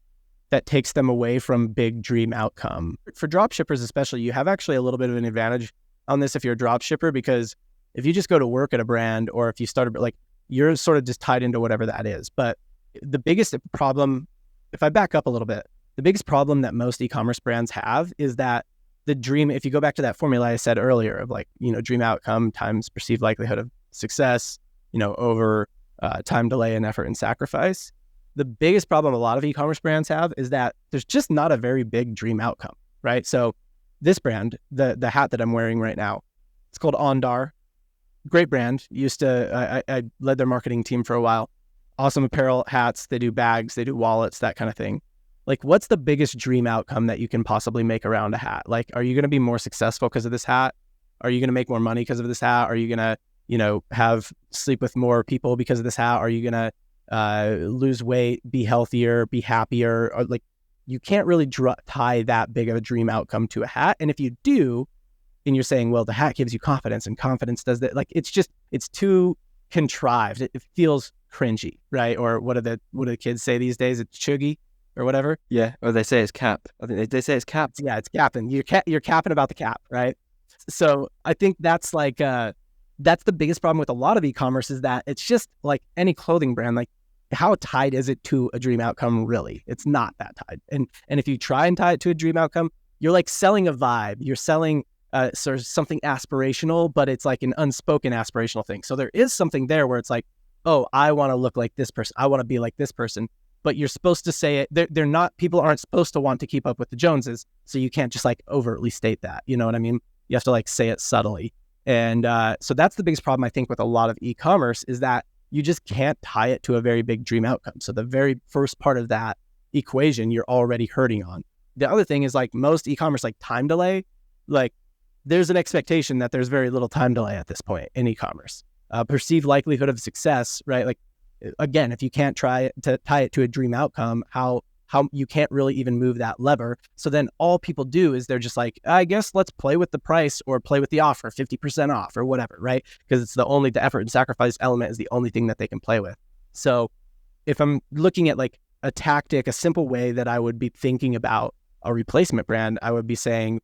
that takes them away from big dream outcome. For dropshippers especially, you have actually a little bit of an advantage on this if you're a dropshipper, because if you just go to work at a brand, or if you start like, you're sort of just tied into whatever that is. But the biggest problem, if I back up a little bit, the biggest problem that most e-commerce brands have is that the dream, if you go back to that formula I said earlier of like, dream outcome times perceived likelihood of success, over time delay and effort and sacrifice. The biggest problem a lot of e-commerce brands have is that there's just not a very big dream outcome, right? So this brand, the hat that I'm wearing right now, it's called Ondar. Great brand. I led their marketing team for a while. Awesome apparel, hats. They do bags, they do wallets, that kind of thing. Like, what's the biggest dream outcome that you can possibly make around a hat? Like, are you going to be more successful because of this hat? Are you going to make more money because of this hat? Are you going to, have sleep with more people because of this hat? Are you going to lose weight, be healthier, be happier? Or like, you can't really tie that big of a dream outcome to a hat. And if you do, and you're saying, well, the hat gives you confidence and confidence does that, like, it's too contrived. It feels cringy, right? Or what do the kids say these days? It's chuggy or whatever. Yeah, or they say it's cap. I think they say it's capped. Yeah, it's capping. You're capping about the cap, right? So I think that's like that's the biggest problem with a lot of e-commerce, is that it's just like any clothing brand. Like, how tied is it to a dream outcome? Really, it's not that tied. And if you try and tie it to a dream outcome, you're like selling a vibe. You're selling sort of something aspirational, but it's like an unspoken aspirational thing. So there is something there where it's like, oh, I want to look like this person. I want to be like this person. But you're supposed to say it. They're not. People aren't supposed to want to keep up with the Joneses. So you can't just like overtly state that. You know what I mean? You have to like say it subtly. And so that's the biggest problem I think with a lot of e-commerce, is that you just can't tie it to a very big dream outcome. So the very first part of that equation, you're already hurting on. The other thing is, like, most e-commerce, like time delay, like there's an expectation that there's very little time delay at this point in e-commerce. Perceived likelihood of success, right? Like, again, if you can't try to tie it to a dream outcome, how you can't really even move that lever. So then all people do is they're just like, I guess let's play with the price or play with the offer, 50% off or whatever, right? Because it's the effort and sacrifice element is the only thing that they can play with. So if I'm looking at like a tactic, a simple way that I would be thinking about a replacement brand, I would be saying,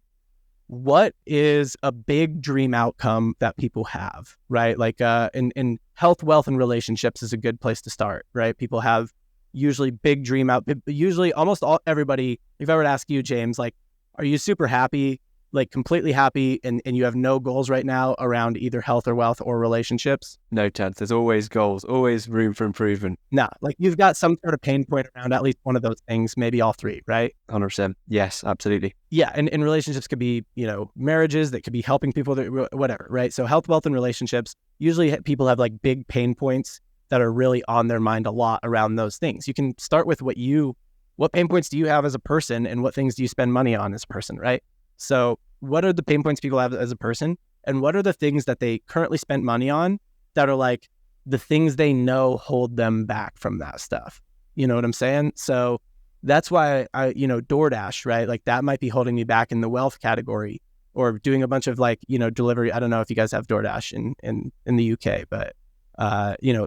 what is a big dream outcome that people have, right? Like in health, wealth, and relationships is a good place to start, right? People have usually big dream usually almost everybody, if I were to ask you, James, like, are you super happy, like completely happy, and you have no goals right now around either health or wealth or relationships? No chance. There's always goals, always room for improvement. Nah, like you've got some sort of pain point around at least one of those things, maybe all three, right? 100%. Yes, absolutely. Yeah, and relationships could be, marriages, that could be helping people, whatever, right? So health, wealth, and relationships, usually people have like big pain points that are really on their mind a lot around those things. You can start with what pain points do you have as a person, and what things do you spend money on as a person, right? So what are the pain points people have as a person, and what are the things that they currently spend money on that are like the things they know hold them back from that stuff? You know what I'm saying? So that's why DoorDash, right? Like that might be holding me back in the wealth category, or doing a bunch of like, delivery. I don't know if you guys have DoorDash in the UK, but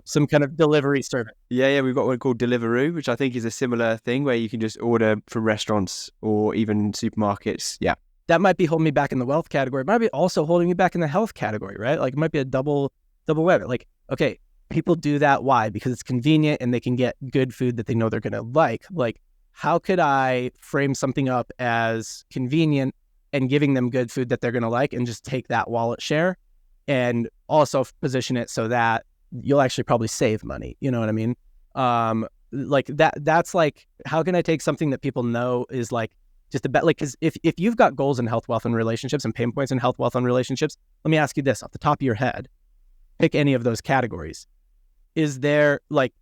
some kind of delivery service. Yeah, we've got one called Deliveroo, which I think is a similar thing where you can just order from restaurants or even supermarkets. Yeah. That might be holding me back in the wealth category. It might be also holding me back in the health category, right? Like it might be a double web. Like, okay, people do that. Why? Because it's convenient and they can get good food that they know they're going to like. Like, how could I frame something up as convenient and giving them good food that they're going to like, and just take that wallet share and also position it so that you'll actually probably save money. You know what I mean? Like that's like, how can I take something that people know is like just a bet? Like, cause if you've got goals in health, wealth, and relationships, and pain points in health, wealth, and relationships, let me ask you this off the top of your head, pick any of those categories. Is there like,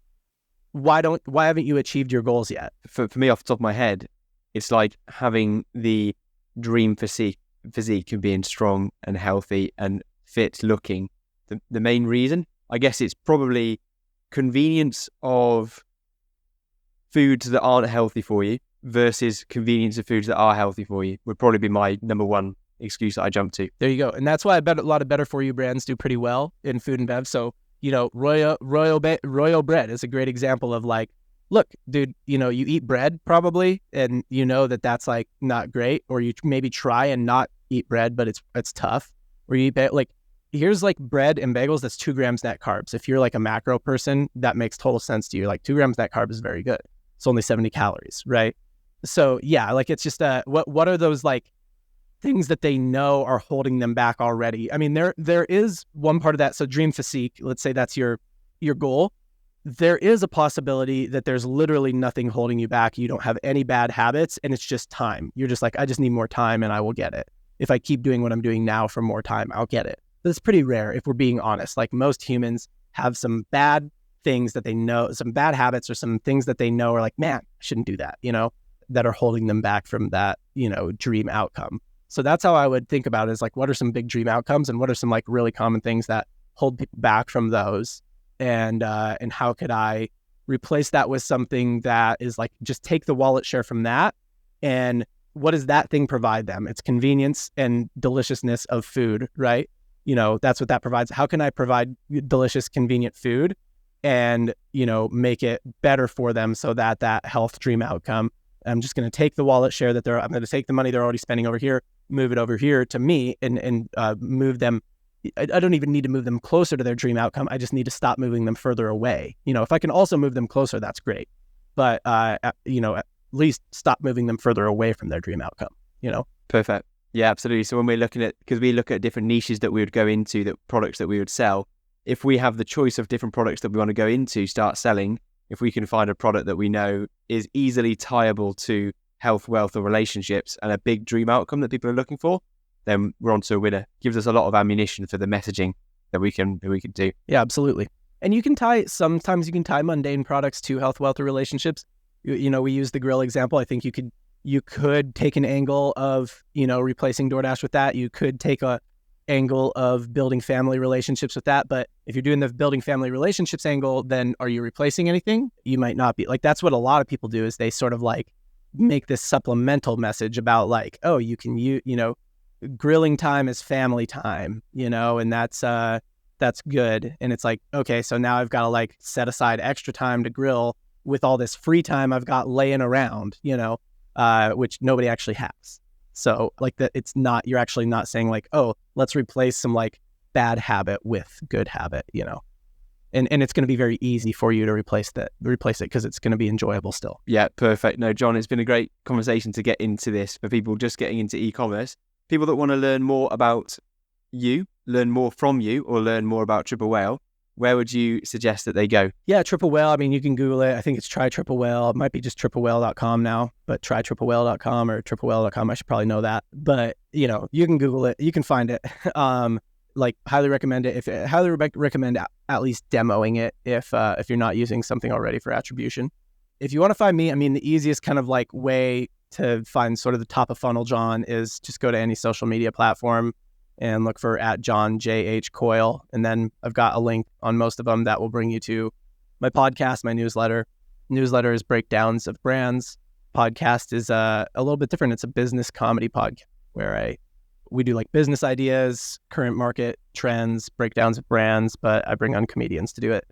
why haven't you achieved your goals yet? For me, off the top of my head, it's like having the dream physique of being strong and healthy and fit looking. The main reason, I guess, it's probably convenience of foods that aren't healthy for you versus convenience of foods that are healthy for you would probably be my number one excuse that I jump to. There you go. And that's why I bet a lot of better for you brands do pretty well in food and bev. So, Royal Bread is a great example of like, look, dude, you eat bread probably, and you know that that's like not great, or you maybe try and not eat bread, but it's tough. Or you eat like, here's like bread and bagels, that's 2 grams net carbs. If you're like a macro person, that makes total sense to you. Like 2 grams net carb is very good. It's only 70 calories, right? So yeah, like it's just what are those like things that they know are holding them back already? I mean, there is one part of that. So dream physique, let's say that's your goal. There is a possibility that there's literally nothing holding you back. You don't have any bad habits, and it's just time. You're just like, I just need more time and I will get it. If I keep doing what I'm doing now for more time, I'll get it. That's pretty rare if we're being honest. Like most humans have some bad things that they know, some bad habits or some things that they know are like, man, I shouldn't do that, that are holding them back from that, dream outcome. So that's how I would think about it, is like, what are some big dream outcomes and what are some like really common things that hold people back from those? And how could I replace that with something that is like, just take the wallet share from that. And what does that thing provide them? It's convenience and deliciousness of food, right? That's what that provides. How can I provide delicious, convenient food and, make it better for them so that health dream outcome, I'm just going to take the wallet share I'm going to take the money they're already spending over here, move it over here to me and move them. I don't even need to move them closer to their dream outcome. I just need to stop moving them further away. If I can also move them closer, that's great. But, at least stop moving them further away from their dream outcome, Perfect. Yeah, absolutely. So when we're looking at, because we look at different niches that we would go into, that products that we would sell, if we have the choice of different products that we want to go into, start selling, if we can find a product that we know is easily tieable to health, wealth, or relationships and a big dream outcome that people are looking for, then we're on to a winner. Gives us a lot of ammunition for the messaging that we can do. Yeah, absolutely. And sometimes you can tie mundane products to health, wealth, or relationships. We use the grill example. I think you could take an angle of, replacing DoorDash with that. You could take a angle of building family relationships with that. But if you're doing the building family relationships angle, then are you replacing anything? You might not be. Like, that's what a lot of people do, is they sort of like make this supplemental message about like, oh, you can grilling time is family time, and that's good. And it's like, okay, so now I've got to like set aside extra time to grill with all this free time I've got laying around, which nobody actually has. So like that, you're actually not saying like, oh, let's replace some like bad habit with good habit, and it's going to be very easy for you to replace it because it's going to be enjoyable still. Yeah, perfect. No, John, it's been a great conversation to get into this for people just getting into e-commerce. People that want to learn more about you, learn more from you, or learn more about Triple Whale, where would you suggest that they go? Yeah, Triple Whale. I mean, you can Google it. I think it's Try Triple Whale. It might be just triplewhale.com now, but trytriplewhale.com or triplewhale.com. I should probably know that. But, you can Google it. You can find it. Highly recommend it. Highly recommend at least demoing it if you're not using something already for attribution. If you want to find me, I mean, the easiest kind of like way to find sort of the top of funnel John is just go to any social media platform and look for @John JH Coyle. And then I've got a link on most of them that will bring you to my podcast, my newsletter. Newsletter is breakdowns of brands. Podcast is a little bit different. It's a business comedy podcast where we do like business ideas, current market trends, breakdowns of brands, but I bring on comedians to do it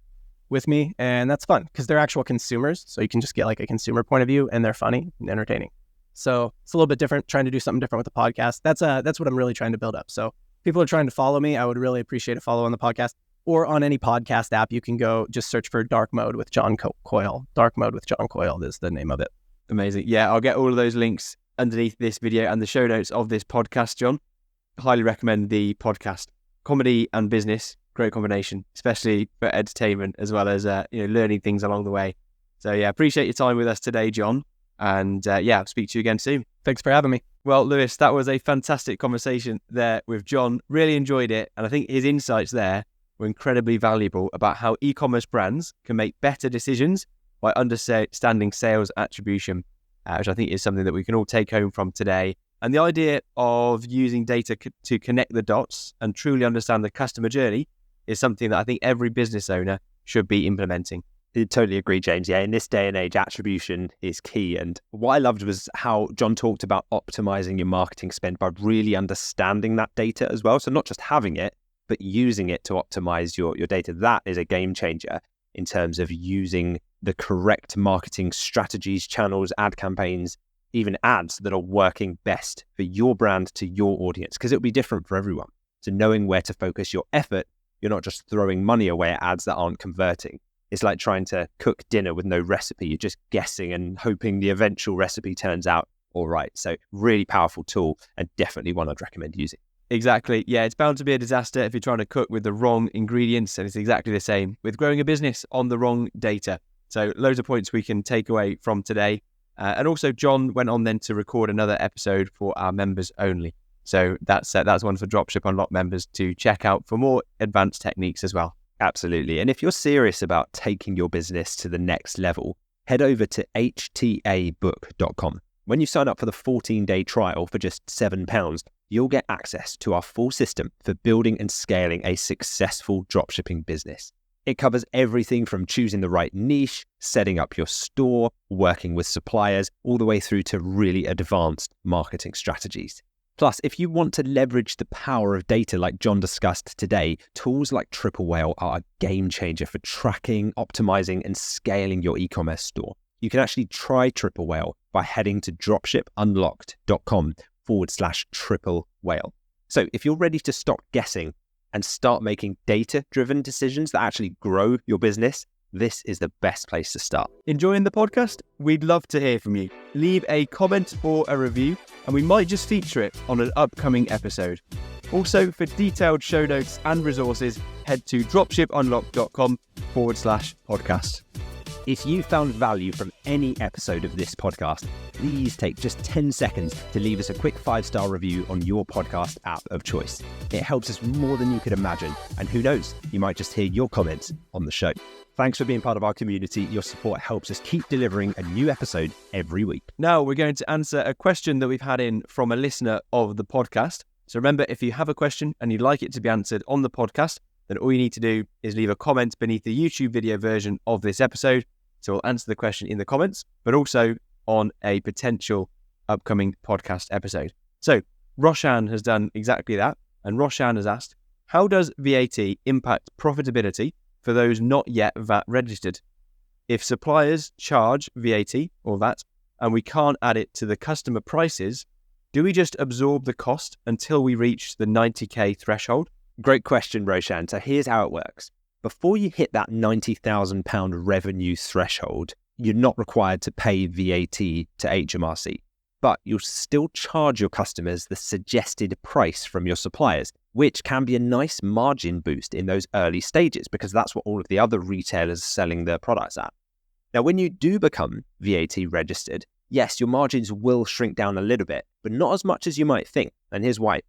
with me. And that's fun because they're actual consumers. So you can just get like a consumer point of view and they're funny and entertaining. So it's a little bit different, trying to do something different with the podcast. That's what I'm really trying to build up. So people are trying to follow me. I would really appreciate a follow on the podcast or on any podcast app. You can go just search for Dark Mode with John Coyle. Dark Mode with John Coyle is the name of it. Amazing. Yeah, I'll get all of those links underneath this video and the show notes of this podcast, John. Highly recommend the podcast. Comedy and business, great combination, especially for entertainment as well as learning things along the way. So yeah, appreciate your time with us today, John. And I'll speak to you again soon. Thanks for having me. Well, Lewis, that was a fantastic conversation there with John. Really enjoyed it. And I think his insights there were incredibly valuable about how e-commerce brands can make better decisions by by understanding sales attribution, which I think is something that we can all take home from today. And the idea of using data to connect the dots and truly understand the customer journey is something that I think every business owner should be implementing. I totally agree, James. Yeah, in this day and age, attribution is key. And what I loved was how John talked about optimizing your marketing spend by really understanding that data as well. So not just having it, but using it to optimize your data. That is a game changer in terms of using the correct marketing strategies, channels, ad campaigns, even ads that are working best for your brand to your audience, because it'll be different for everyone. So knowing where to focus your effort, you're not just throwing money away at ads that aren't converting. It's like trying to cook dinner with no recipe. You're just guessing and hoping the eventual recipe turns out all right. So really powerful tool, and definitely one I'd recommend using. Exactly. Yeah, it's bound to be a disaster if you're trying to cook with the wrong ingredients, and it's exactly the same with growing a business on the wrong data. So loads of points we can take away from today. And also John went on then to record another episode for our members only. So that's one for Dropship Unlocked members to check out for more advanced techniques as well. Absolutely. And if you're serious about taking your business to the next level, head over to htabook.com. When you sign up for the 14-day trial for just £7, you'll get access to our full system for building and scaling a successful dropshipping business. It covers everything from choosing the right niche, setting up your store, working with suppliers, all the way through to really advanced marketing strategies. Plus, if you want to leverage the power of data like John discussed today, tools like Triple Whale are a game changer for tracking, optimizing, and scaling your e-commerce store. You can actually try Triple Whale by heading to dropshipunlocked.com/Triple Whale. So if you're ready to stop guessing and start making data-driven decisions that actually grow your business, this is the best place to start. Enjoying the podcast? We'd love to hear from you. Leave a comment or a review, and we might just feature it on an upcoming episode. Also, for detailed show notes and resources, head to dropshipunlocked.com/podcast. If you found value from any episode of this podcast, please take just 10 seconds to leave us a quick 5-star review on your podcast app of choice. It helps us more than you could imagine. And who knows, you might just hear your comments on the show. Thanks for being part of our community. Your support helps us keep delivering a new episode every week. Now we're going to answer a question that we've had in from a listener of the podcast. So remember, if you have a question and you'd like it to be answered on the podcast, then all you need to do is leave a comment beneath the YouTube video version of this episode. So we'll answer the question in the comments, but also on a potential upcoming podcast episode. So Roshan has done exactly that. And Roshan has asked, how does VAT impact profitability for those not yet VAT registered? If suppliers charge VAT or VAT and we can't add it to the customer prices, do we just absorb the cost until we reach the 90k threshold? Great question, Roshan. So here's how it works. Before you hit that £90,000 revenue threshold, you're not required to pay VAT to HMRC, but you'll still charge your customers the suggested price from your suppliers, which can be a nice margin boost in those early stages because that's what all of the other retailers are selling their products at. Now, when you do become VAT registered, yes, your margins will shrink down a little bit, but not as much as you might think. And here's why.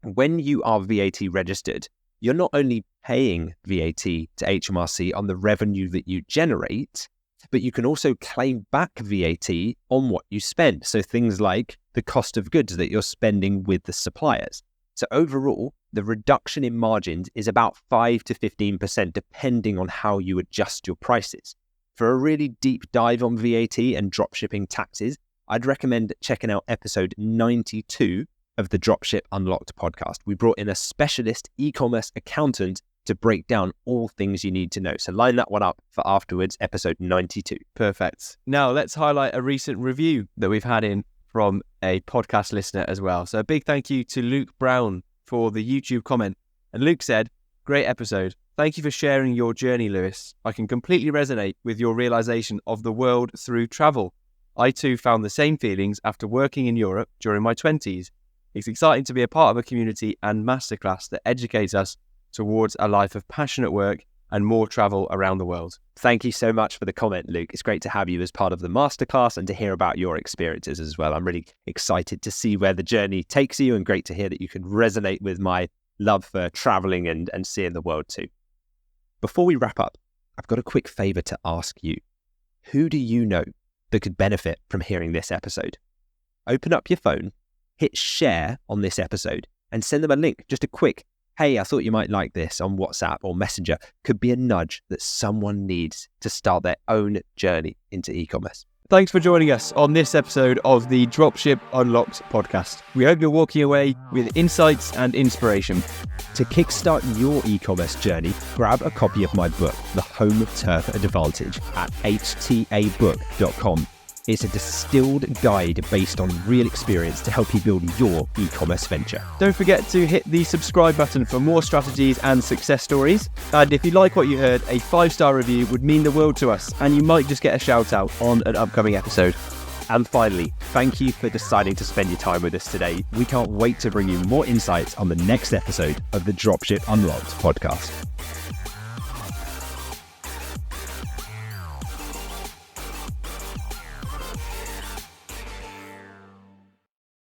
When you are VAT registered, you're not only paying VAT to HMRC on the revenue that you generate, but you can also claim back VAT on what you spend. So things like the cost of goods that you're spending with the suppliers. So overall, the reduction in margins is about 5 to 15% depending on how you adjust your prices. For a really deep dive on VAT and dropshipping taxes, I'd recommend checking out episode 92 of the Dropship Unlocked podcast. We brought in a specialist e-commerce accountant to break down all things you need to know. So line that one up for afterwards, episode 92. Perfect. Now let's highlight a recent review that we've had in from a podcast listener as well. So a big thank you to Luke Brown for the YouTube comment. And Luke said, great episode. Thank you for sharing your journey, Lewis. I can completely resonate with your realization of the world through travel. I too found the same feelings after working in Europe during my 20s. It's exciting to be a part of a community and masterclass that educates us towards a life of passionate work and more travel around the world. Thank you so much for the comment, Luke. It's great to have you as part of the masterclass and to hear about your experiences as well. I'm really excited to see where the journey takes you, and great to hear that you can resonate with my love for traveling and seeing the world too. Before we wrap up, I've got a quick favor to ask you. who do you know that could benefit from hearing this episode? Open up your phone, hit share on this episode, and send them a link. Just a quick, hey, I thought you might like this on WhatsApp or Messenger. Could be a nudge that someone needs to start their own journey into e-commerce. Thanks for joining us on this episode of the Dropship Unlocked podcast. We hope you're walking away with insights and inspiration. To kickstart your e-commerce journey, grab a copy of my book, The Home Turf Advantage, at htabook.com. It's a distilled guide based on real experience to help you build your e-commerce venture. Don't forget to hit the subscribe button for more strategies and success stories. And if you like what you heard, a 5-star review would mean the world to us, and you might just get a shout out on an upcoming episode. And finally, thank you for deciding to spend your time with us today. We can't wait to bring you more insights on the next episode of the Dropship Unlocked podcast.